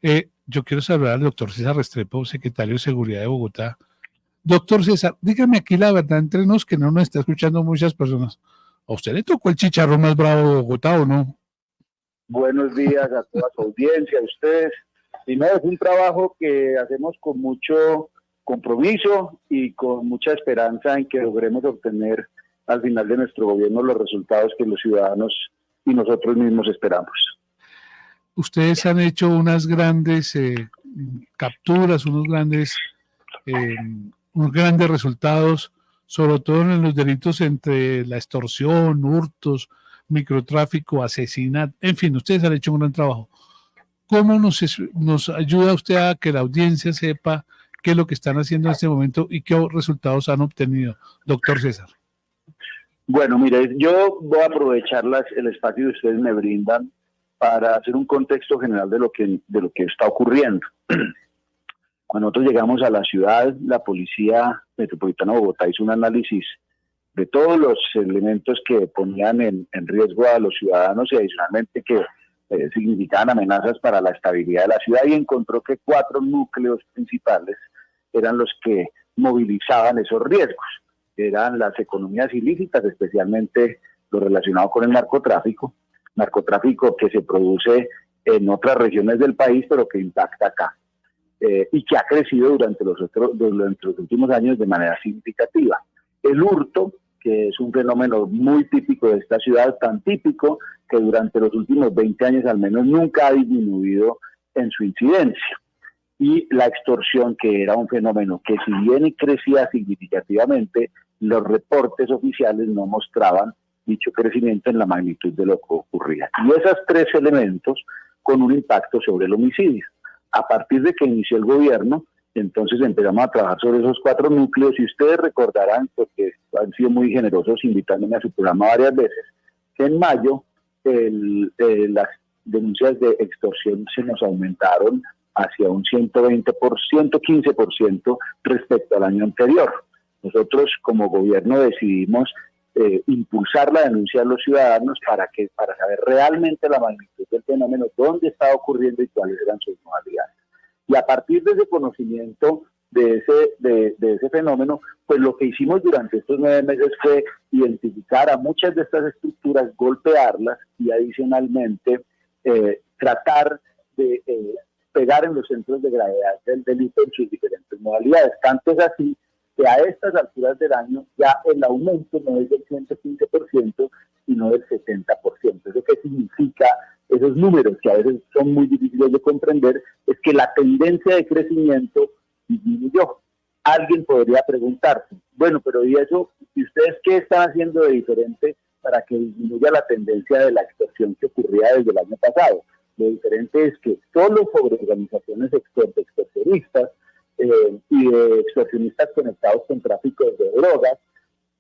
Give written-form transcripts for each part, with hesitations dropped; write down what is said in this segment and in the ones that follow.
Yo quiero saludar al doctor César Restrepo, secretario de Seguridad de Bogotá. Doctor César, dígame aquí la verdad entre nos, que no nos está escuchando muchas personas. ¿A usted le tocó el chicharrón más bravo de Bogotá o no? Buenos días a toda su audiencia, a ustedes. Y no, es un trabajo que hacemos con mucho compromiso y con mucha esperanza en que logremos obtener al final de nuestro gobierno los resultados que los ciudadanos y nosotros mismos esperamos. Ustedes han hecho unas grandes capturas, unos grandes resultados, sobre todo en los delitos entre la extorsión, hurtos, microtráfico, asesinato, en fin, ustedes han hecho un gran trabajo. ¿Cómo nos ayuda usted a que la audiencia sepa qué es lo que están haciendo en este momento y qué resultados han obtenido, doctor César? Bueno, mire, yo voy a aprovechar el espacio que ustedes me brindan para hacer un contexto general de lo que está ocurriendo. Cuando nosotros llegamos a la ciudad, la Policía Metropolitana de Bogotá hizo un análisis de todos los elementos que ponían en riesgo a los ciudadanos y adicionalmente que significaban amenazas para la estabilidad de la ciudad, y encontró que 4 núcleos principales eran los que movilizaban esos riesgos. Eran las economías ilícitas, especialmente lo relacionado con el narcotráfico que se produce en otras regiones del país, pero que impacta acá. Y que ha crecido durante los últimos años de manera significativa. El hurto, que es un fenómeno muy típico de esta ciudad, tan típico que durante los últimos 20 años al menos nunca ha disminuido en su incidencia. Y la extorsión, que era un fenómeno que si bien crecía significativamente, los reportes oficiales no mostraban dicho crecimiento en la magnitud de lo que ocurría. Y esos 3 elementos con un impacto sobre el homicidio. A partir de que inició el gobierno, entonces empezamos a trabajar sobre esos 4 núcleos, y ustedes recordarán, porque han sido muy generosos invitándome a su programa varias veces, que en mayo las denuncias de extorsión se nos aumentaron hacia un 115% respecto al año anterior. Nosotros como gobierno decidimos impulsar la denuncia de los ciudadanos para saber realmente la magnitud del fenómeno, dónde estaba ocurriendo y cuáles eran sus modalidades. Y a partir de ese conocimiento de ese fenómeno, pues lo que hicimos durante estos 9 meses fue identificar a muchas de estas estructuras, golpearlas y adicionalmente tratar de pegar en los centros de gravedad del delito en sus diferentes modalidades. Tanto es así que a estas alturas del año ya el aumento no es del 115%, sino del 70%. ¿Eso qué significa? Esos números, que a veces son muy difíciles de comprender, es que la tendencia de crecimiento disminuyó. Alguien podría preguntarse, bueno, pero ¿y eso? ¿Y ustedes qué están haciendo de diferente para que disminuya la tendencia de la extorsión que ocurría desde el año pasado? Lo diferente es que solo sobre organizaciones extorsionistas y de extorsionistas conectados con tráfico de drogas,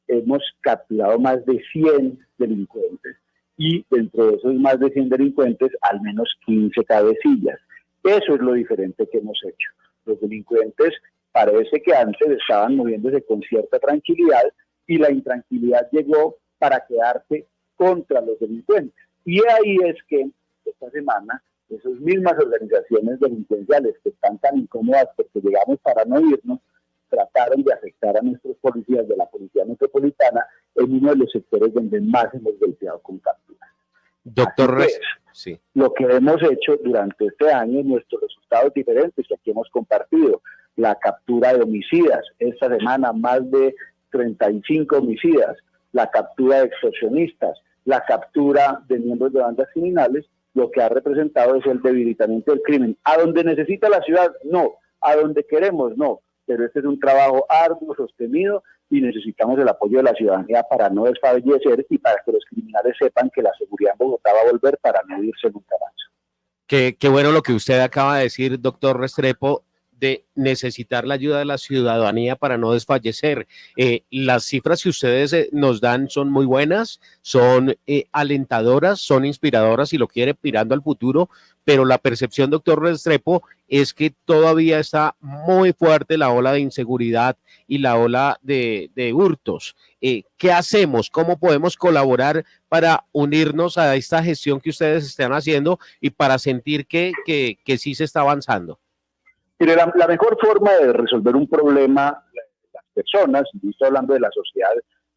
hemos capturado más de 100 delincuentes. Y dentro de esos más de 100 delincuentes, al menos 15 cabecillas. Eso es lo diferente que hemos hecho. Los delincuentes parece que antes estaban moviéndose con cierta tranquilidad, y la intranquilidad llegó para quedarse contra los delincuentes. Y ahí es que esta semana esas mismas organizaciones delincuenciales que están tan incómodas porque llegamos para no irnos, trataron de afectar a nuestros policías de la Policía Metropolitana en uno de los sectores donde más hemos golpeado con capturas. Doctor, sí. Lo que hemos hecho durante este año, nuestros resultados diferentes que aquí hemos compartido, la captura de homicidas, esta semana más de 35 homicidas, la captura de extorsionistas, la captura de miembros de bandas criminales, lo que ha representado es el debilitamiento del crimen. ¿A donde necesita la ciudad? No. ¿A donde queremos? No. Pero este es un trabajo arduo, sostenido, y necesitamos el apoyo de la ciudadanía para no desfallecer y para que los criminales sepan que la seguridad en Bogotá va a volver para no irse nunca más. Qué bueno lo que usted acaba de decir, doctor Restrepo. de necesitar la ayuda de la ciudadanía para no desfallecer. Las cifras que ustedes nos dan son muy buenas, son alentadoras, son inspiradoras y lo quiere mirando al futuro, pero la percepción, doctor Restrepo, es que todavía está muy fuerte la ola de inseguridad y la ola de hurtos. ¿Qué hacemos? ¿Cómo podemos colaborar para unirnos a esta gestión que ustedes están haciendo y para sentir que sí se está avanzando? Mire, la mejor forma de resolver un problema, las personas, no estoy hablando de la sociedad,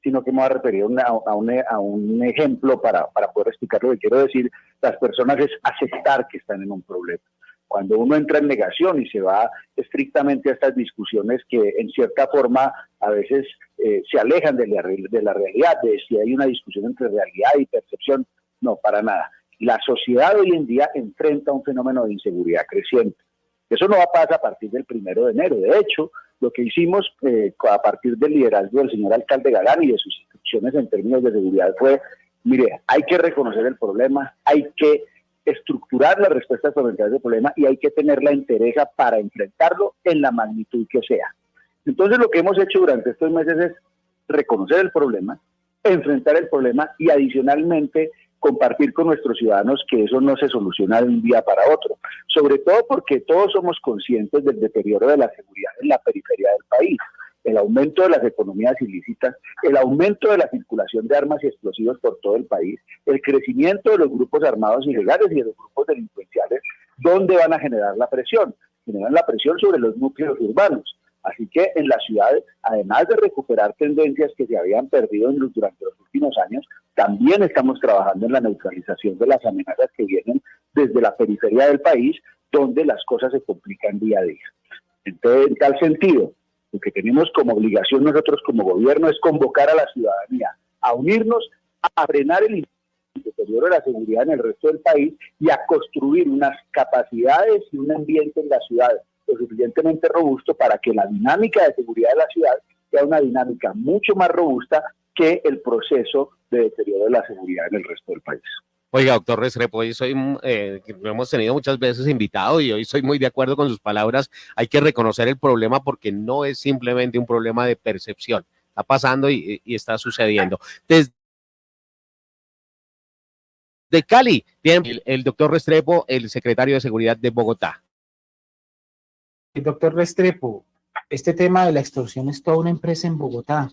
sino que me voy a referir a un ejemplo para poder explicar lo que quiero decir, las personas es aceptar que están en un problema. Cuando uno entra en negación y se va estrictamente a estas discusiones que en cierta forma a veces se alejan de la realidad, de si hay una discusión entre realidad y percepción, no, para nada. La sociedad hoy en día enfrenta un fenómeno de inseguridad creciente. Eso no va a pasar a partir del 1 de enero. De hecho, lo que hicimos a partir del liderazgo del señor alcalde Galán y de sus instrucciones en términos de seguridad fue, mire, hay que reconocer el problema, hay que estructurar las respuestas frente a ese problema y hay que tener la entereza para enfrentarlo en la magnitud que sea. Entonces, lo que hemos hecho durante estos meses es reconocer el problema, enfrentar el problema y adicionalmente compartir con nuestros ciudadanos que eso no se soluciona de un día para otro, sobre todo porque todos somos conscientes del deterioro de la seguridad en la periferia del país, el aumento de las economías ilícitas, el aumento de la circulación de armas y explosivos por todo el país, el crecimiento de los grupos armados ilegales y de los grupos delincuenciales, ¿dónde van a generar la presión? Generan la presión sobre los núcleos urbanos. Así que en la ciudad, además de recuperar tendencias que se habían perdido durante los últimos años, también estamos trabajando en la neutralización de las amenazas que vienen desde la periferia del país, donde las cosas se complican día a día. Entonces, en tal sentido, lo que tenemos como obligación nosotros como gobierno es convocar a la ciudadanía a unirnos, a frenar el deterioro de la seguridad en el resto del país y a construir unas capacidades y un ambiente en la ciudad lo suficientemente robusto para que la dinámica de seguridad de la ciudad sea una dinámica mucho más robusta que el proceso de deterioro de la seguridad en el resto del país. Oiga, doctor Restrepo, hoy lo hemos tenido muchas veces invitado y hoy estoy muy de acuerdo con sus palabras. Hay que reconocer el problema porque no es simplemente un problema de percepción. Está pasando y está sucediendo. Desde Cali, tiene el doctor Restrepo, el secretario de Seguridad de Bogotá. Doctor Restrepo, este tema de la extorsión es toda una empresa en Bogotá.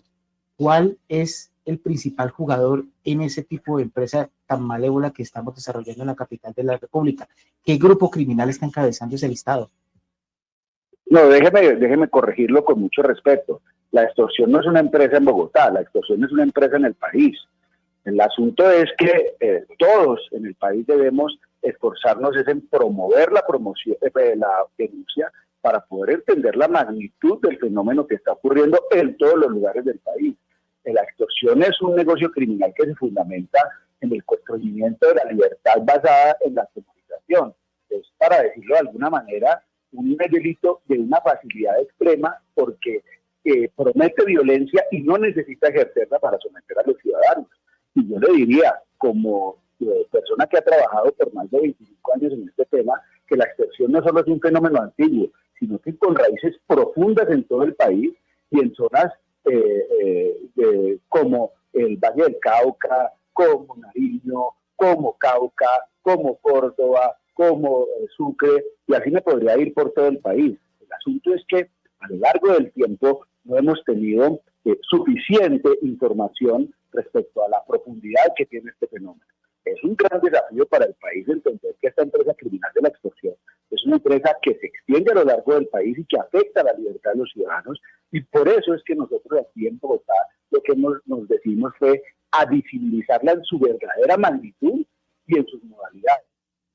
¿Cuál es el principal jugador en ese tipo de empresa tan malévola que estamos desarrollando en la capital de la República? ¿Qué grupo criminal está encabezando ese listado? No, déjeme corregirlo con mucho respeto. La extorsión no es una empresa en Bogotá, la extorsión es una empresa en el país. El asunto es que todos en el país debemos esforzarnos en promover la denuncia para poder entender la magnitud del fenómeno que está ocurriendo en todos los lugares del país. La extorsión es un negocio criminal que se fundamenta en el constreñimiento de la libertad basada en la comunicación. Es, para decirlo de alguna manera, un delito de una facilidad extrema porque promete violencia y no necesita ejercerla para someter a los ciudadanos. Y yo le diría, como persona que ha trabajado por más de 25 años en este tema, que la extorsión no solo es un fenómeno antiguo, sino que con raíces profundas en todo el país y en zonas como el Valle del Cauca, como Nariño, como Cauca, como Córdoba, como Sucre, y así me podría ir por todo el país. El asunto es que a lo largo del tiempo no hemos tenido suficiente información respecto a la profundidad que tiene este fenómeno. Es un gran desafío para el país entender que esta empresa criminal de la extorsión es una empresa que se extiende a lo largo del país y que afecta la libertad de los ciudadanos, y por eso es que nosotros aquí en Bogotá lo que nos decidimos fue a visibilizarla en su verdadera magnitud y en sus modalidades.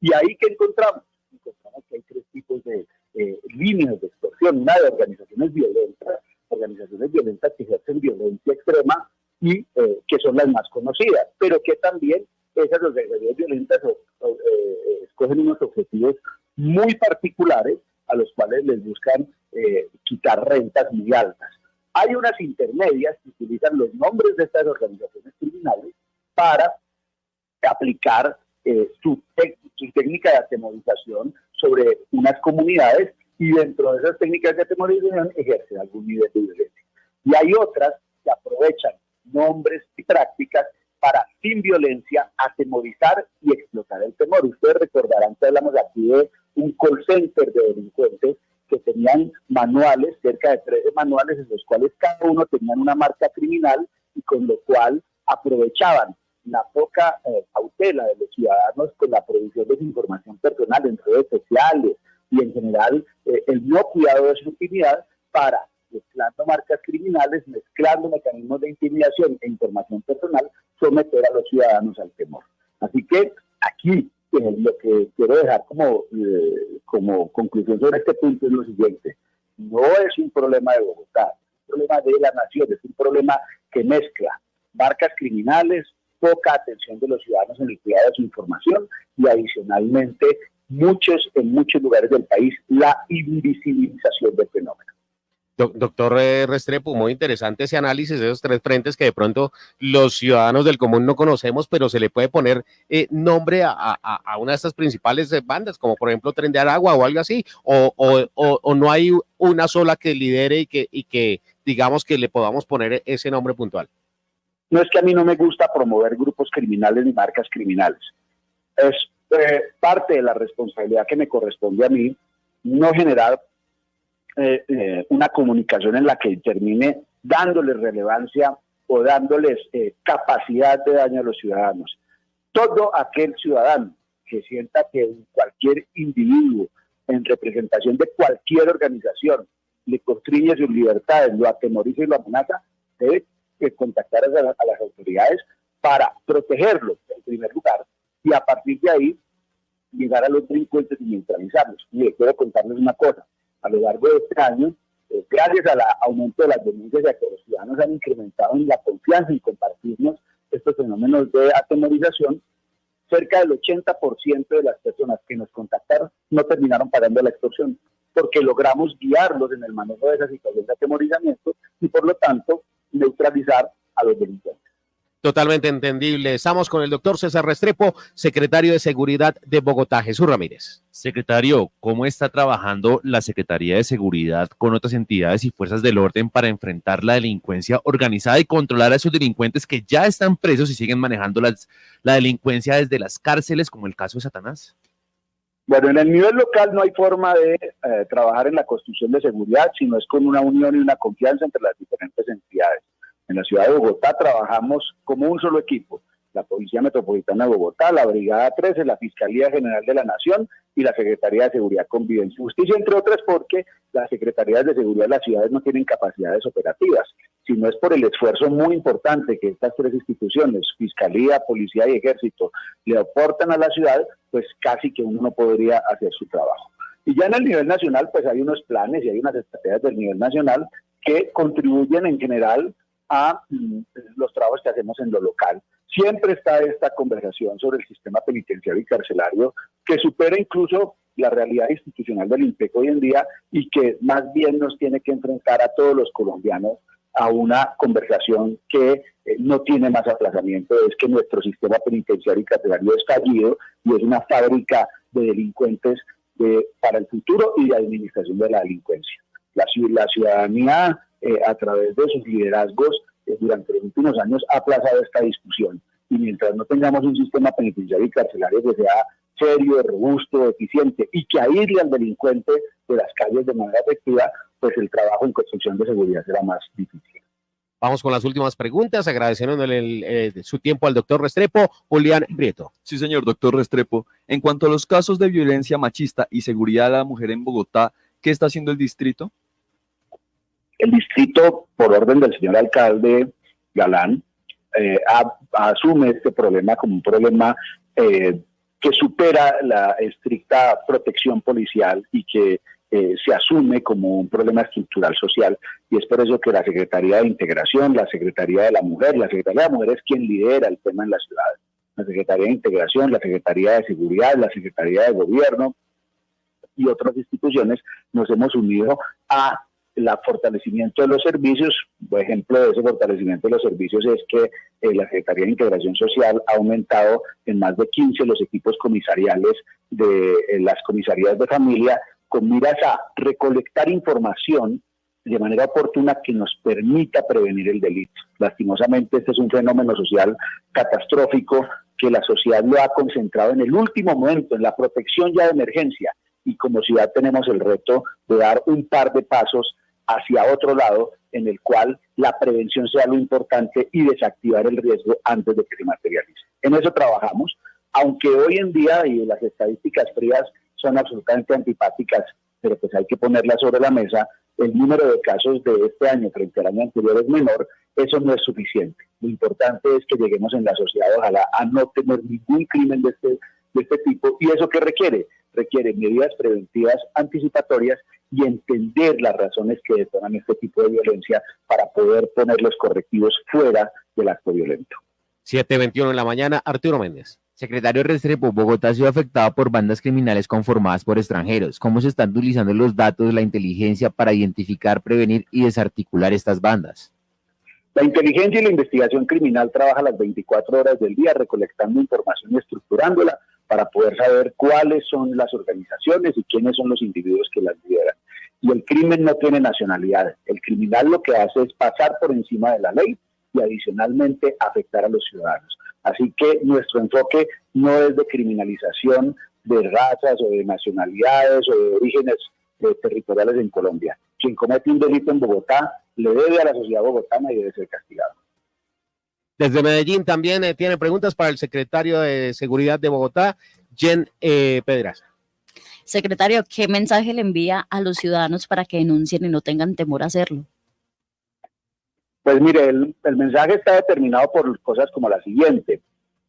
Y ahí que encontramos que hay tres tipos de líneas de extorsión: una de organizaciones violentas que ejercen violencia extrema y que son las más conocidas, pero que también esas organizaciones violentas escogen unos objetivos muy particulares a los cuales les buscan quitar rentas muy altas. Hay unas intermedias que utilizan los nombres de estas organizaciones criminales para aplicar su técnica de atemorización sobre unas comunidades y dentro de esas técnicas de atemorización ejercen algún nivel de violencia. Y hay otras que aprovechan nombres y prácticas para, sin violencia, atemorizar y explotar el temor. Ustedes recordarán que hablamos aquí de un call center de delincuentes que tenían manuales, cerca de 13 manuales, en los cuales cada uno tenían una marca criminal y con lo cual aprovechaban la poca cautela de los ciudadanos con la provisión de su información personal en redes sociales y en general el no cuidado de su intimidad para, mezclando marcas criminales, mezclando mecanismos de intimidación e información personal, someter a los ciudadanos al temor. Así que aquí lo que quiero dejar como conclusión sobre este punto es lo siguiente: no es un problema de Bogotá, es un problema de la nación, es un problema que mezcla marcas criminales, poca atención de los ciudadanos en el cuidado de su información y adicionalmente en muchos lugares del país la invisibilización del fenómeno. Doctor Restrepo, muy interesante ese análisis de esos tres frentes que de pronto los ciudadanos del común no conocemos, pero se le puede poner nombre a una de estas principales bandas, como por ejemplo Tren de Aragua o algo así, o no hay una sola que lidere y que digamos que le podamos poner ese nombre puntual. No es que a mí no me gusta promover grupos criminales ni marcas criminales. Es parte de la responsabilidad que me corresponde a mí no generar una comunicación en la que termine dándoles relevancia o dándoles capacidad de daño a los ciudadanos. Todo aquel ciudadano que sienta que cualquier individuo en representación de cualquier organización le constriñe sus libertades, lo atemoriza y lo amenaza, debe contactar a las autoridades para protegerlo en primer lugar y a partir de ahí llegar a los delincuentes y neutralizarlos. Y quiero contarles una cosa: a lo largo de este año, gracias al aumento de las denuncias y a que los ciudadanos han incrementado en la confianza en compartirnos estos fenómenos de atemorización, cerca del 80% de las personas que nos contactaron no terminaron pagando la extorsión, porque logramos guiarlos en el manejo de esa situación de atemorizamiento y por lo tanto neutralizar a los delincuentes. Totalmente entendible. Estamos con el doctor César Restrepo, secretario de Seguridad de Bogotá. Jesús Ramírez. Secretario, ¿cómo está trabajando la Secretaría de Seguridad con otras entidades y fuerzas del orden para enfrentar la delincuencia organizada y controlar a esos delincuentes que ya están presos y siguen manejando la delincuencia desde las cárceles, como el caso de Satanás? Bueno, en el nivel local no hay forma de trabajar en la construcción de seguridad, sino es con una unión y una confianza entre las diferentes entidades. En la ciudad de Bogotá trabajamos como un solo equipo: la Policía Metropolitana de Bogotá, la Brigada 13, la Fiscalía General de la Nación y la Secretaría de Seguridad, Convivencia y Justicia, entre otras, porque las Secretarías de Seguridad de las ciudades no tienen capacidades operativas, sino es por el esfuerzo muy importante que estas tres instituciones, Fiscalía, Policía y Ejército, le aportan a la ciudad, pues casi que uno no podría hacer su trabajo. Y ya en el nivel nacional, pues hay unos planes y hay unas estrategias del nivel nacional que contribuyen en general a los trabajos que hacemos en lo local. Siempre está esta conversación sobre el sistema penitenciario y carcelario que supera incluso la realidad institucional del INPEC hoy en día y que más bien nos tiene que enfrentar a todos los colombianos a una conversación que no tiene más aplazamiento. Es que nuestro sistema penitenciario y carcelario es fallido y es una fábrica de delincuentes para el futuro y de administración de la delincuencia. La ciudadanía a través de sus liderazgos durante los últimos años ha aplazado esta discusión y mientras no tengamos un sistema penitenciario y carcelario que sea serio, robusto, eficiente y que aísle al delincuente de las calles de manera efectiva, pues el trabajo en construcción de seguridad será más difícil. Vamos con las últimas preguntas, agradeciéndole su tiempo al doctor Restrepo. Julián Prieto. Sí, señor doctor Restrepo. En cuanto a los casos de violencia machista y seguridad de la mujer en Bogotá, ¿qué está haciendo el distrito? El distrito, por orden del señor alcalde Galán, asume este problema como un problema que supera la estricta protección policial y que se asume como un problema estructural social, y es por eso que la Secretaría de Integración, la Secretaría de la Mujer es quien lidera el tema en la ciudad. La Secretaría de Integración, la Secretaría de Seguridad, la Secretaría de Gobierno y otras instituciones nos hemos unido a el fortalecimiento de los servicios. Por ejemplo, de ese fortalecimiento de los servicios es que la Secretaría de Integración Social ha aumentado en más de 15 los equipos comisariales de las comisarías de familia, con miras a recolectar información de manera oportuna que nos permita prevenir el delito. Lastimosamente, este es un fenómeno social catastrófico que la sociedad lo ha concentrado en el último momento, en la protección ya de emergencia, y como ciudad tenemos el reto de dar un par de pasos hacia otro lado, en el cual la prevención sea lo importante y desactivar el riesgo antes de que se materialice. En eso trabajamos, aunque hoy en día, y las estadísticas frías son absolutamente antipáticas, pero pues hay que ponerlas sobre la mesa, el número de casos de este año frente al año anterior es menor, eso no es suficiente. Lo importante es que lleguemos en la sociedad, ojalá, a no tener ningún crimen de este tipo. ¿Y eso qué requiere? Requiere medidas preventivas anticipatorias y entender las razones que detonan este tipo de violencia para poder poner los correctivos fuera del acto violento. 7:21 de la mañana, Arturo Méndez. Secretario Restrepo, Bogotá ha sido afectada por bandas criminales conformadas por extranjeros. ¿Cómo se están utilizando los datos, la inteligencia para identificar, prevenir y desarticular estas bandas? La inteligencia y la investigación criminal trabaja las 24 horas del día recolectando información y estructurándola para poder saber cuáles son las organizaciones y quiénes son los individuos que las lideran. Y el crimen no tiene nacionalidad. El criminal lo que hace es pasar por encima de la ley y adicionalmente afectar a los ciudadanos. Así que nuestro enfoque no es de criminalización de razas o de nacionalidades o de orígenes territoriales en Colombia. Quien comete un delito en Bogotá le debe a la sociedad bogotana y debe ser castigado. Desde Medellín también tiene preguntas para el secretario de Seguridad de Bogotá, Jen Pedraza. Secretario, ¿qué mensaje le envía a los ciudadanos para que denuncien y no tengan temor a hacerlo? Pues mire, el mensaje está determinado por cosas como la siguiente.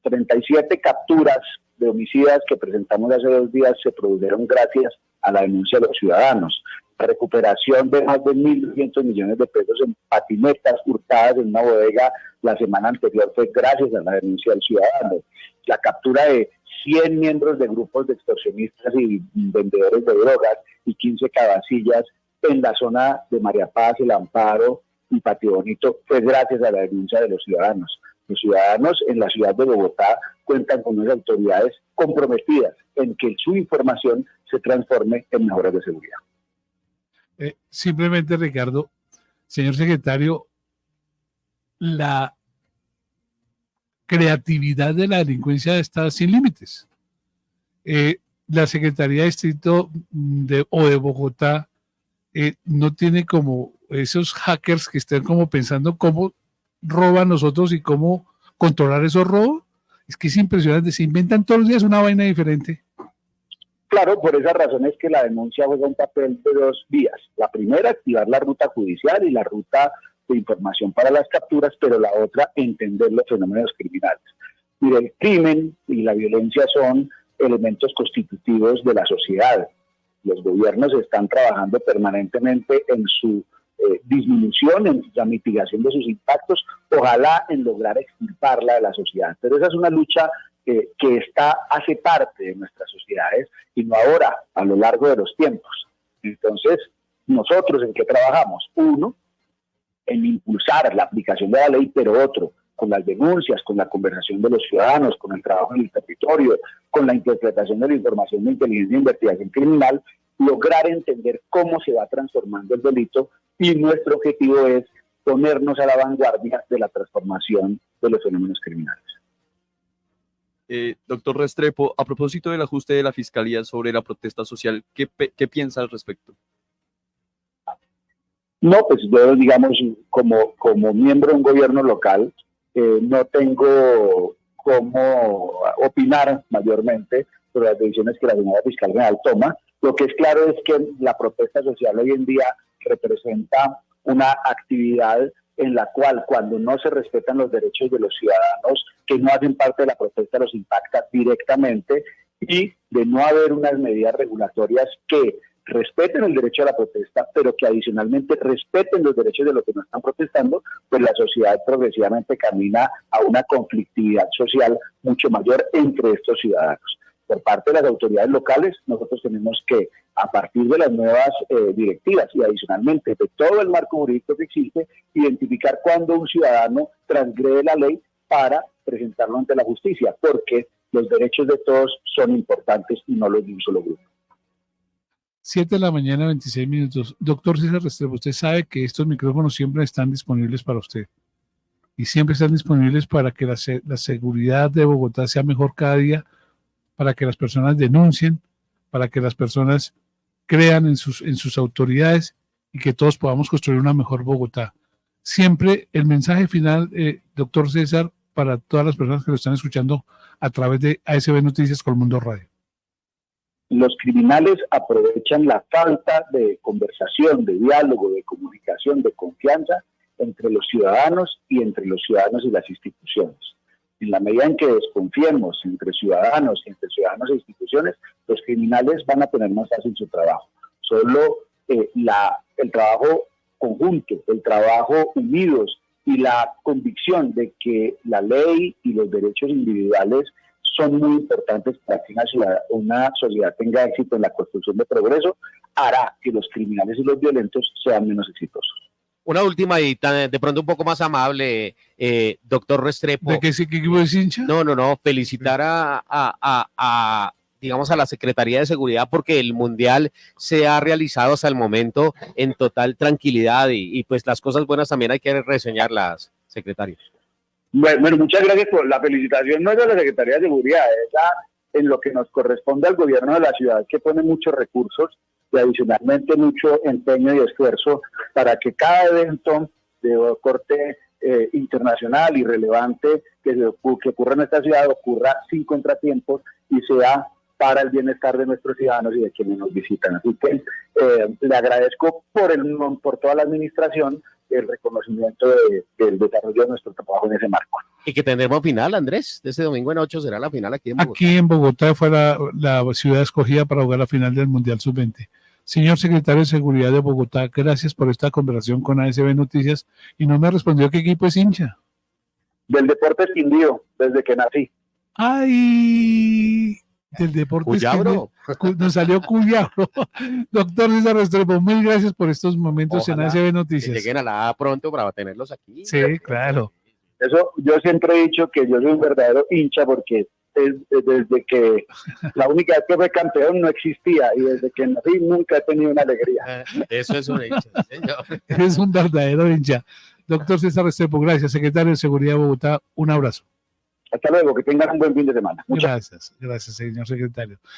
37 capturas de homicidas que presentamos hace 2 días se produjeron gracias a la denuncia de los ciudadanos. La recuperación de más de 1.200 millones de pesos en patinetas hurtadas en una bodega la semana anterior fue gracias a la denuncia del ciudadano. La captura de 100 miembros de grupos de extorsionistas y vendedores de drogas y 15 cabecillas en la zona de María Paz, El Amparo y Patio Bonito fue gracias a la denuncia de los ciudadanos. Los ciudadanos en la ciudad de Bogotá cuentan con unas autoridades comprometidas en que su información se transforme en mejoras de seguridad. Simplemente, Ricardo, señor secretario, la creatividad de la delincuencia está sin límites. La Secretaría de Distrito de Bogotá no tiene como esos hackers que estén como pensando cómo roban nosotros y cómo controlar esos robos. Es que es impresionante, se inventan todos los días una vaina diferente. Claro, por esa razón es que la denuncia juega un papel de 2 vías. La primera, activar la ruta judicial y la ruta de información para las capturas, pero la otra, entender los fenómenos criminales. Mire, el crimen y la violencia son elementos constitutivos de la sociedad. Los gobiernos están trabajando permanentemente en su disminución, en la mitigación de sus impactos, ojalá en lograr extirparla de la sociedad. Pero esa es una lucha que hace parte de nuestras sociedades y no ahora, a lo largo de los tiempos. Entonces, nosotros ¿en qué trabajamos? Uno, en impulsar la aplicación de la ley, pero otro, con las denuncias, con la conversación de los ciudadanos, con el trabajo en el territorio, con la interpretación de la información de inteligencia e investigación criminal, lograr entender cómo se va transformando el delito y nuestro objetivo es ponernos a la vanguardia de la transformación de los fenómenos criminales. Doctor Restrepo, a propósito del ajuste de la Fiscalía sobre la protesta social, ¿qué piensa al respecto? No, pues yo, digamos, como miembro de un gobierno local, no tengo cómo opinar mayormente sobre las decisiones que la señora fiscal general toma. Lo que es claro es que la protesta social hoy en día representa una actividad en la cual, cuando no se respetan los derechos de los ciudadanos que no hacen parte de la protesta, los impacta directamente, y de no haber unas medidas regulatorias que respeten el derecho a la protesta, pero que adicionalmente respeten los derechos de los que no están protestando, pues la sociedad progresivamente camina a una conflictividad social mucho mayor entre estos ciudadanos. Por parte de las autoridades locales, nosotros tenemos que, a partir de las nuevas directivas y adicionalmente de todo el marco jurídico que existe, identificar cuándo un ciudadano transgrede la ley para presentarlo ante la justicia, porque los derechos de todos son importantes y no los de un solo grupo. 7 de la mañana, 26 minutos. Doctor César Restrepo, usted sabe que estos micrófonos siempre están disponibles para usted y siempre están disponibles para que la seguridad de Bogotá sea mejor cada día, para que las personas denuncien, para que las personas crean en sus autoridades y que todos podamos construir una mejor Bogotá. Siempre el mensaje final, doctor César, para todas las personas que lo están escuchando a través de ASB Noticias Colmundo Radio. Los criminales aprovechan la falta de conversación, de diálogo, de comunicación, de confianza entre los ciudadanos y entre los ciudadanos y las instituciones. En la medida en que desconfiemos entre ciudadanos y entre ciudadanos e instituciones, los criminales van a tener más fácil su trabajo. Solo el trabajo conjunto, el trabajo unidos y la convicción de que la ley y los derechos individuales son muy importantes para que una sociedad tenga éxito en la construcción de progreso, hará que los criminales y los violentos sean menos exitosos. Una última y de pronto un poco más amable, doctor Restrepo. ¿De qué equipo es hincha? No, felicitar digamos, a la Secretaría de Seguridad porque el Mundial se ha realizado hasta el momento en total tranquilidad y pues las cosas buenas también hay que reseñarlas, secretario. Bueno, muchas gracias por la felicitación. No es de la Secretaría de Seguridad, es en lo que nos corresponde al gobierno de la ciudad, que pone muchos recursos y adicionalmente mucho empeño y esfuerzo para que cada evento de corte internacional y relevante que ocurra en esta ciudad ocurra sin contratiempos y sea para el bienestar de nuestros ciudadanos y de quienes nos visitan. Así que le agradezco por toda la administración el reconocimiento del desarrollo de nuestro trabajo en ese marco. Y que tendremos final, Andrés, de este domingo en 8 será la final aquí en Bogotá. Aquí en Bogotá fue la ciudad escogida para jugar la final del Mundial Sub-20. Señor secretario de Seguridad de Bogotá, gracias por esta conversación con ASB Noticias y no me respondió qué equipo es hincha. Del Deportes Quindío, desde que nací. ¡Ay! Del Deportes Cuyabro. Nos salió Cuyabro. Doctor César Restrepo, muy gracias por estos momentos. Ojalá en ASB que Noticias. lleguen a la A pronto para tenerlos aquí. Sí, claro. Eso, yo siempre he dicho que yo soy un verdadero hincha porque desde que la única vez que fue campeón no existía y desde que nací nunca he tenido una alegría. Eso es un hecho, señor. Es un verdadero hincha. Doctor César Restrepo, gracias. Secretario de Seguridad de Bogotá, un abrazo. Hasta luego, que tengan un buen fin de semana. Gracias, señor secretario.